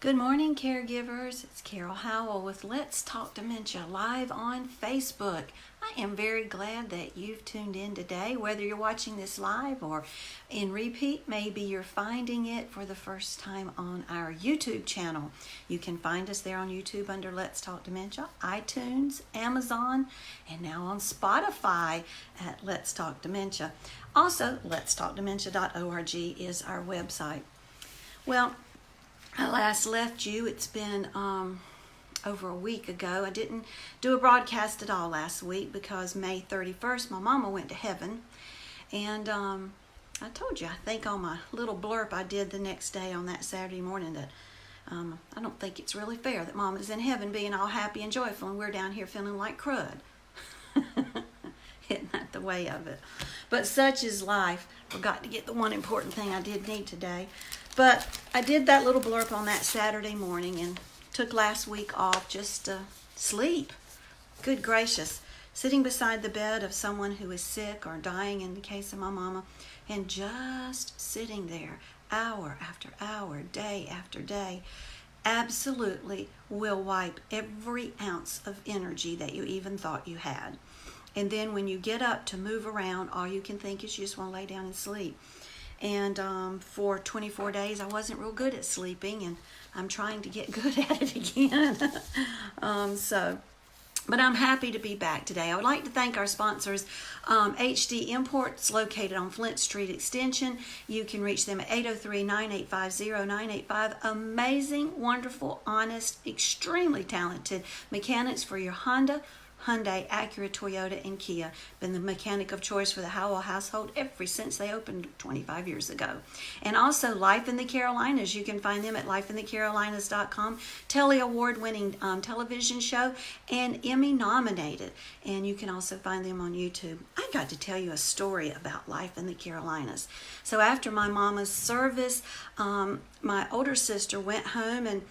Good morning, caregivers. It's Carol Howell with Let's Talk Dementia live on Facebook. I am very glad that you've tuned in today, whether you're watching this live or in repeat. Maybe you're finding it for the first time on our YouTube channel. You can find us there on YouTube under Let's Talk Dementia, iTunes, Amazon, and now on Spotify at Let's Talk Dementia. Also, letstalkdementia.org is our website. Well, I last left you. It's been over a week ago. I didn't do a broadcast at all last week because May 31st, my mama went to heaven. And I told you, I think on my little blurb I did the next day on that Saturday morning that I don't think it's really fair that Mama's in heaven being all happy and joyful and we're down here feeling like crud. Isn't that the way of it? But such is life. Forgot to get the one important thing I did need today. But I did that little blurb on that Saturday morning and took last week off just to sleep. Good gracious. Sitting beside the bed of someone who is sick or dying in the case of my mama, and just sitting there hour after hour, day after day, absolutely will wipe every ounce of energy that you even thought you had. And then when you get up to move around, all you can think is you just want to lay down and sleep. And for 24 days, I wasn't real good at sleeping, and I'm trying to get good at it again. But I'm happy to be back today. I would like to thank our sponsors, HD Imports, located on Flint Street Extension. You can reach them at 803-985-0985. Amazing, wonderful, honest, extremely talented mechanics for your Honda, Hyundai, Acura, Toyota, and Kia. Been the mechanic of choice for the Howell household ever since they opened 25 years ago. And also Life in the Carolinas. You can find them at lifeinthecarolinas.com. Telly Award-winning television show and Emmy nominated. And you can also find them on YouTube. I got to tell you a story about Life in the Carolinas. So after my mama's service, my older sister went home, and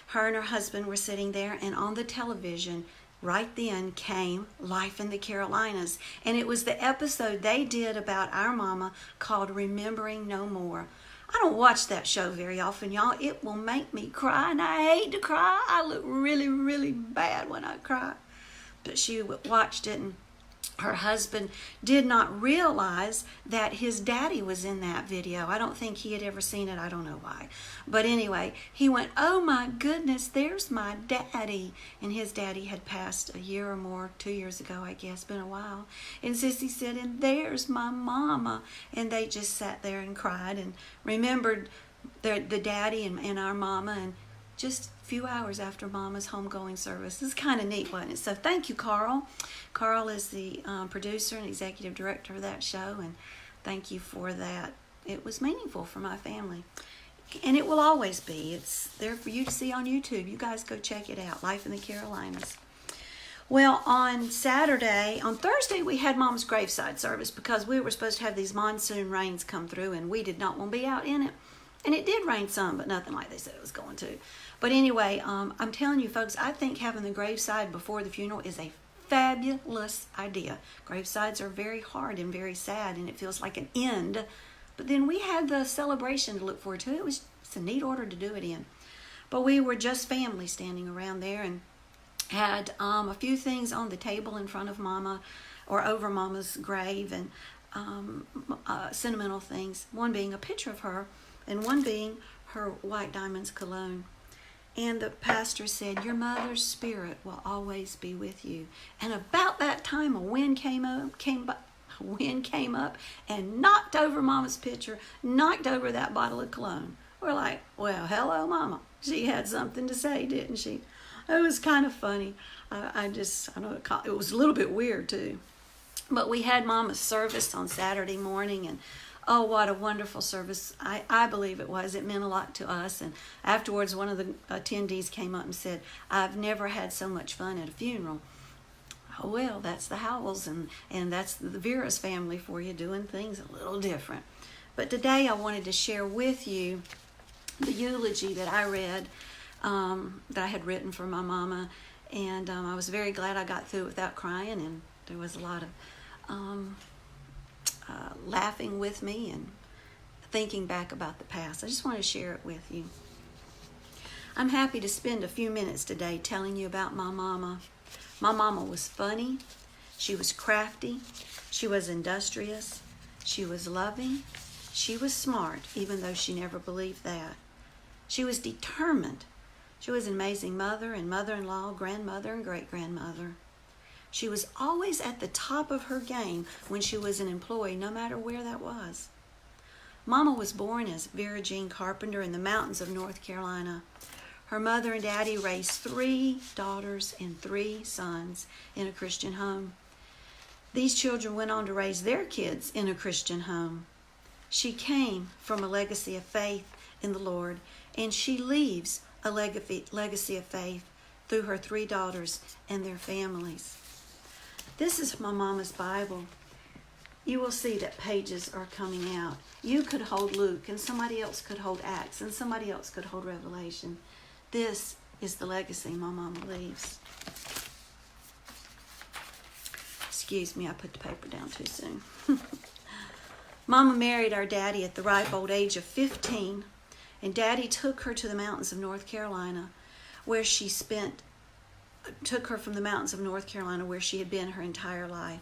her husband were sitting there, and on the television right then came Life in the Carolinas. And it was the episode they did about our mama called Remembering No More. I don't watch that show very often, y'all. It will make me cry, and I hate to cry. I look really, really bad when I cry. But she watched it, and her husband did not realize that his daddy was in that video. I don't think he had ever seen it. I don't know why. But anyway, he went, "Oh my goodness, there's my daddy." And his daddy had passed a year or more, 2 years ago, I guess, been a while. And Sissy said, "And there's my mama." And they just sat there and cried and remembered the daddy and our mama, and just a few hours after Mama's homegoing service. It's kind of neat, wasn't it? So thank you, Carl. Carl is the producer and executive director of that show, and thank you for that. It was meaningful for my family, and it will always be. It's there for you to see on YouTube. You guys go check it out, Life in the Carolinas. Well, on Thursday, we had Mom's Graveside service because we were supposed to have these monsoon rains come through, and we did not want to be out in it. And it did rain some, but nothing like they said it was going to. But anyway, I'm telling you, folks, I think having the graveside before the funeral is a fabulous idea. Gravesides are very hard and very sad, and it feels like an end. But then we had the celebration to look forward to. It's a neat order to do it in. But we were just family standing around there, and had a few things on the table in front of Mama, or over Mama's grave, and sentimental things. One being a picture of her, and one being her White Diamonds cologne. And the pastor said, "Your mother's spirit will always be with you." And about that time, a wind came up and knocked over Mama's picture, knocked over that bottle of cologne. We're like, well, hello, Mama. She had something to say, didn't she? It was kind of funny. I know it was a little bit weird too. But we had Mama's service on Saturday morning, and oh, what a wonderful service. I believe it was. It meant a lot to us. And afterwards, one of the attendees came up and said, "I've never had so much fun at a funeral." Oh, well, that's the Howells, and that's the Vera's family for you, doing things a little different. But today I wanted to share with you the eulogy that I read, that I had written for my mama. And I was very glad I got through it without crying, and there was a lot of laughing with me and thinking back about the past. I just want to share it with you. I'm happy to spend a few minutes today telling you about my mama. My mama was funny, she was crafty, she was industrious, she was loving, she was smart, even though she never believed that. She was determined. She was an amazing mother and mother-in-law, grandmother and great-grandmother. She was always at the top of her game when she was an employee, no matter where that was. Mama was born as Vera Jean Holder in the mountains of North Carolina. Her mother and daddy raised 3 daughters and 3 sons in a Christian home. These children went on to raise their kids in a Christian home. She came from a legacy of faith in the Lord, and she leaves a legacy of faith through her 3 daughters and their families. This is my mama's Bible. You will see that pages are coming out. You could hold Luke, and somebody else could hold Acts, and somebody else could hold Revelation. This is the legacy my mama leaves. Excuse me, I put the paper down too soon. Mama married our daddy at the ripe old age of 15, and daddy took her to the mountains of North Carolina, where she took her from the mountains of North Carolina where she had been her entire life.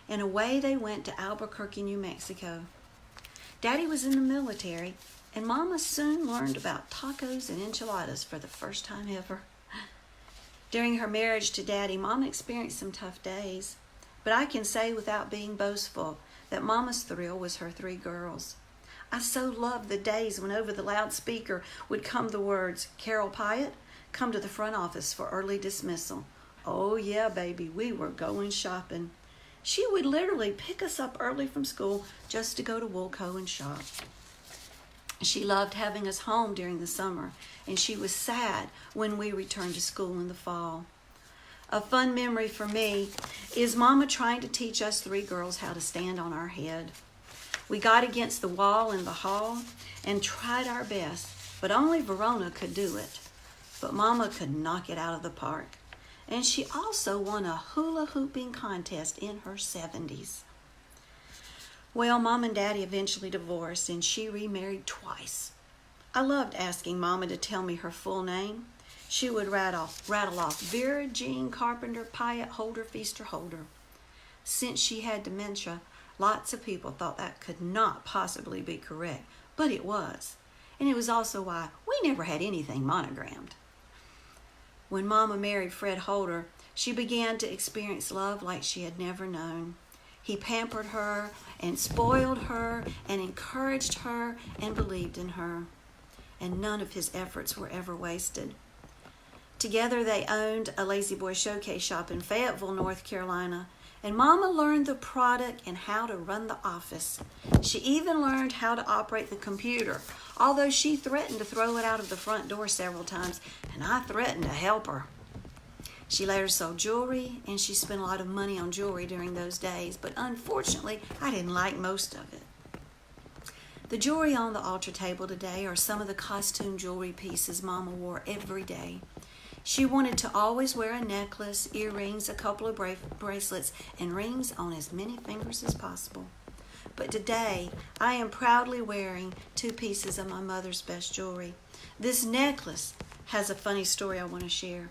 And away they went to Albuquerque, New Mexico. Daddy was in the military, and Mama soon learned about tacos and enchiladas for the first time ever. During her marriage to Daddy, Mama experienced some tough days, but I can say without being boastful that Mama's thrill was her 3 girls. I so loved the days when over the loudspeaker would come the words, "Carol Pyatt, come to the front office for early dismissal." Oh yeah, baby, we were going shopping. She would literally pick us up early from school just to go to Woolco and shop. She loved having us home during the summer, and she was sad when we returned to school in the fall. A fun memory for me is Mama trying to teach us 3 girls how to stand on our head. We got against the wall in the hall and tried our best, but only Verona could do it. But Mama could knock it out of the park. And she also won a hula hooping contest in her 70s. Well, Mom and Daddy eventually divorced, and she remarried twice. I loved asking Mama to tell me her full name. She would rattle off Vera Jean Carpenter, Pyatt, Holder, Feaster, Holder. Since she had dementia, lots of people thought that could not possibly be correct, but it was. And it was also why we never had anything monogrammed. When Mama married Fred Holder, she began to experience love like she had never known. He pampered her and spoiled her and encouraged her and believed in her. And none of his efforts were ever wasted. Together they owned a Lazy Boy showcase shop in Fayetteville, North Carolina, and Mama learned the product and how to run the office. She even learned how to operate the computer, although she threatened to throw it out of the front door several times, and I threatened to help her. She later sold jewelry, and she spent a lot of money on jewelry during those days, but unfortunately, I didn't like most of it. The jewelry on the altar table today are some of the costume jewelry pieces Mama wore every day. She wanted to always wear a necklace, earrings, a couple of bracelets, and rings on as many fingers as possible. But today, I am proudly wearing 2 pieces of my mother's best jewelry. This necklace has a funny story I want to share.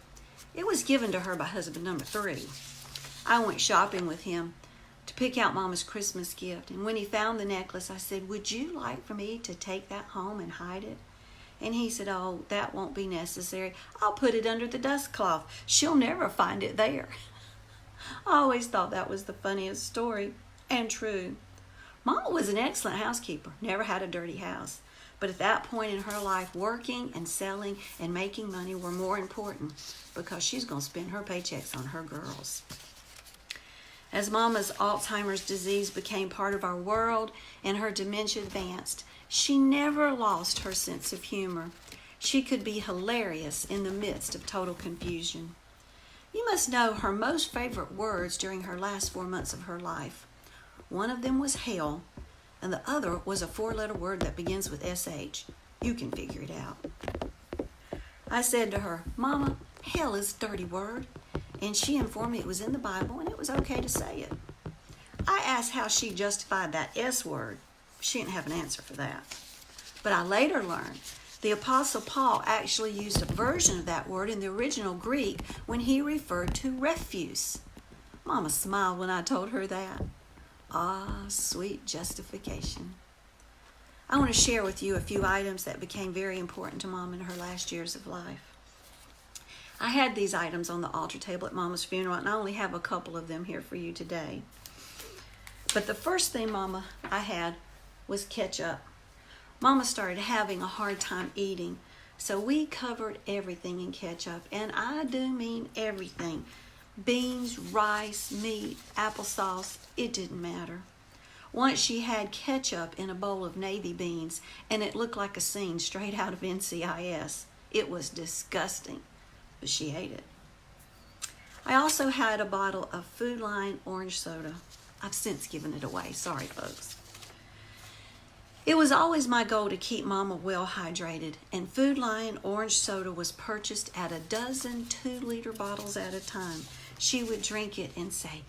It was given to her by husband number 3. I went shopping with him to pick out Mama's Christmas gift, and when he found the necklace, I said, "Would you like for me to take that home and hide it?" And he said, "Oh, that won't be necessary. I'll put it under the dust cloth. She'll never find it there." I always thought that was the funniest story, and true. Mama was an excellent housekeeper, never had a dirty house. But at that point in her life, working and selling and making money were more important because she's going to spend her paychecks on her girls. As Mama's Alzheimer's disease became part of our world and her dementia advanced, she never lost her sense of humor. She could be hilarious in the midst of total confusion. You must know her most favorite words during her last 4 months of her life. One of them was hell, and the other was a 4-letter word that begins with SH. You can figure it out. I said to her, "Mama, hell is a dirty word," and she informed me it was in the Bible and it was okay to say it. I asked how she justified that S word. She didn't have an answer for that. But I later learned The Apostle Paul actually used a version of that word in the original Greek when he referred to refuse. Mama smiled when I told her that. Ah, sweet justification. I want to share with you a few items that became very important to Mom in her last years of life. I had these items on the altar table at Mama's funeral, and I only have a couple of them here for you today. But the first thing I had was ketchup. Mama started having a hard time eating, so we covered everything in ketchup, and I do mean everything. Beans, rice, meat, applesauce, it didn't matter. Once she had ketchup in a bowl of navy beans, and it looked like a scene straight out of NCIS. It was disgusting, but she ate it. I also had a bottle of Food Lion orange soda. I've since given it away. Sorry, folks. It was always my goal to keep Mama well hydrated, and Food Lion orange soda was purchased at a dozen 2-liter bottles at a time. She would drink it and say,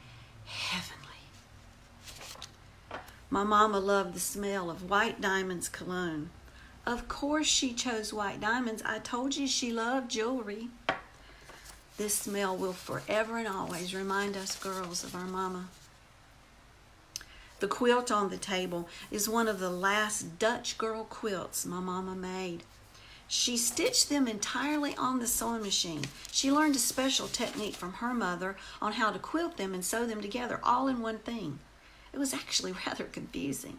heavenly. My Mama loved the smell of White Diamonds cologne. Of course she chose White Diamonds. I told you she loved jewelry. This smell will forever and always remind us girls of our Mama. The quilt on the table is one of the last Dutch girl quilts my Mama made. She stitched them entirely on the sewing machine. She learned a special technique from her mother on how to quilt them and sew them together all in one thing. It was actually rather confusing.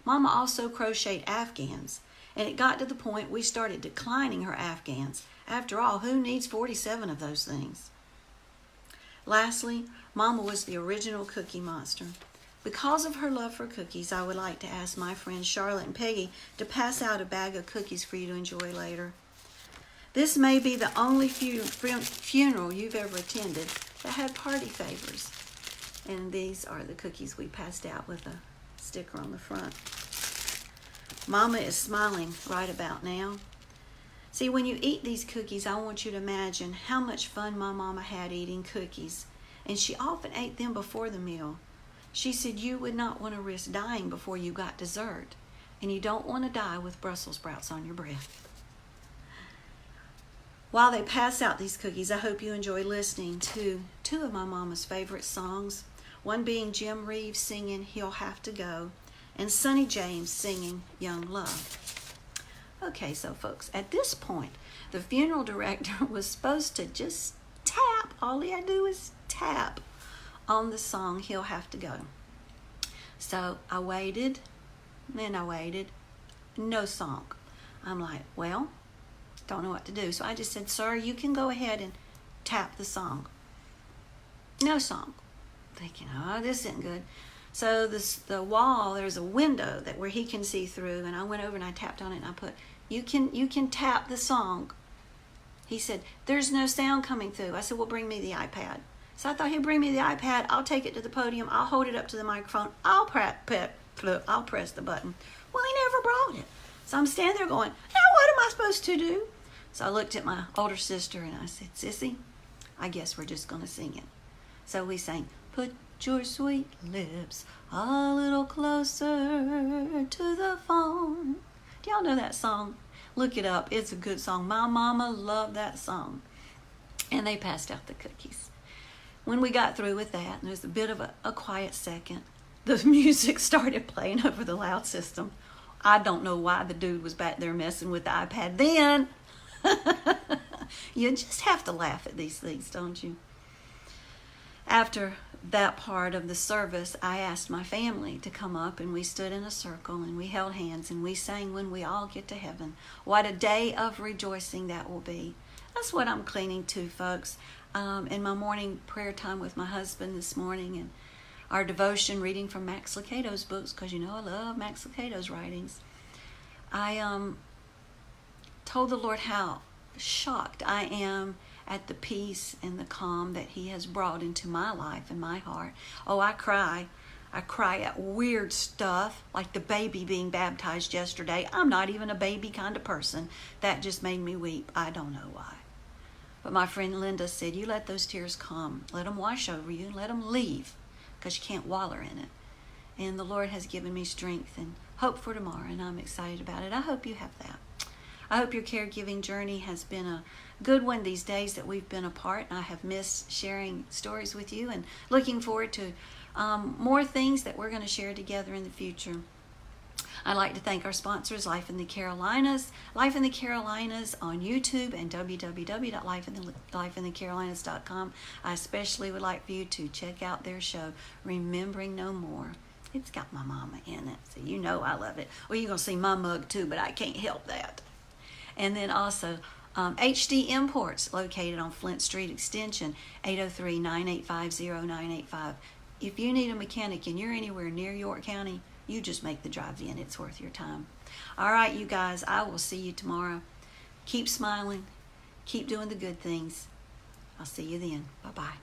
Mama also crocheted Afghans, and it got to the point we started declining her Afghans. After all, who needs 47 of those things? Lastly, Mama was the original cookie monster. Because of her love for cookies, I would like to ask my friends Charlotte and Peggy to pass out a bag of cookies for you to enjoy later. This may be the only funeral you've ever attended that had party favors. And these are the cookies we passed out with a sticker on the front. Mama is smiling right about now. See, when you eat these cookies, I want you to imagine how much fun my Mama had eating cookies. And she often ate them before the meal. She said you would not want to risk dying before you got dessert, and you don't want to die with Brussels sprouts on your breath. While they pass out these cookies, I hope you enjoy listening to two of my Mama's favorite songs, one being Jim Reeves singing He'll Have to Go, and Sonny James singing Young Love. Okay, so folks, at this point, the funeral director was supposed to just tap, all he had to do is tap on the song He'll Have to Go. So I waited, then I waited, no song. I'm like, well, don't know what to do. So I just said, sir, you can go ahead and tap the song. No song. Thinking, oh, this isn't good. So the wall, there's a window where he can see through, and I went over and I tapped on it and I put, you can tap the song. He said, there's no sound coming through. I said, well, bring me the iPad. So I thought he'd bring me the iPad. I'll take it to the podium. I'll hold it up to the microphone. I'll press the button. Well, he never brought it. So I'm standing there going, now what am I supposed to do? So I looked at my older sister and I said, Sissy, I guess we're just going to sing it. So we sang, put your sweet lips a little closer to the phone. Do y'all know that song? Look it up. It's a good song. My Mama loved that song. And they passed out the cookies. When we got through with that, and there was a bit of a quiet second, the music started playing over the loud system. I don't know why the dude was back there messing with the iPad then. You just have to laugh at these things, don't you? After that part of the service, I asked my family to come up, and we stood in a circle and we held hands and we sang When We All Get to Heaven. What a day of rejoicing that will be. That's what I'm clinging to, folks. In my morning prayer time with my husband this morning, and our devotion reading from Max Lucado's books, because you know I love Max Lucado's writings. I told the Lord how shocked I am at the peace and the calm that He has brought into my life and my heart. Oh, I cry. I cry at weird stuff, like the baby being baptized yesterday. I'm not even a baby kind of person. That just made me weep. I don't know why. But my friend Linda said, you let those tears come. Let them wash over you and let them leave, because you can't waller in it. And the Lord has given me strength and hope for tomorrow, and I'm excited about it. I hope you have that. I hope your caregiving journey has been a good one these days that we've been apart, and I have missed sharing stories with you, and looking forward to more things that we're going to share together in the future. I'd like to thank our sponsors, Life in the Carolinas on YouTube, and www.lifeinthecarolinas.com. I especially would like for you to check out their show, Remembering No More. It's got my mama in it, so you know I love it. Well, you're going to see my mug too, but I can't help that. And then also HD Imports, located on Flint Street Extension, 803-985-0985. If you need a mechanic and you're anywhere near York County, you just make the drive in. It's worth your time. All right, you guys, I will see you tomorrow. Keep smiling. Keep doing the good things. I'll see you then. Bye-bye.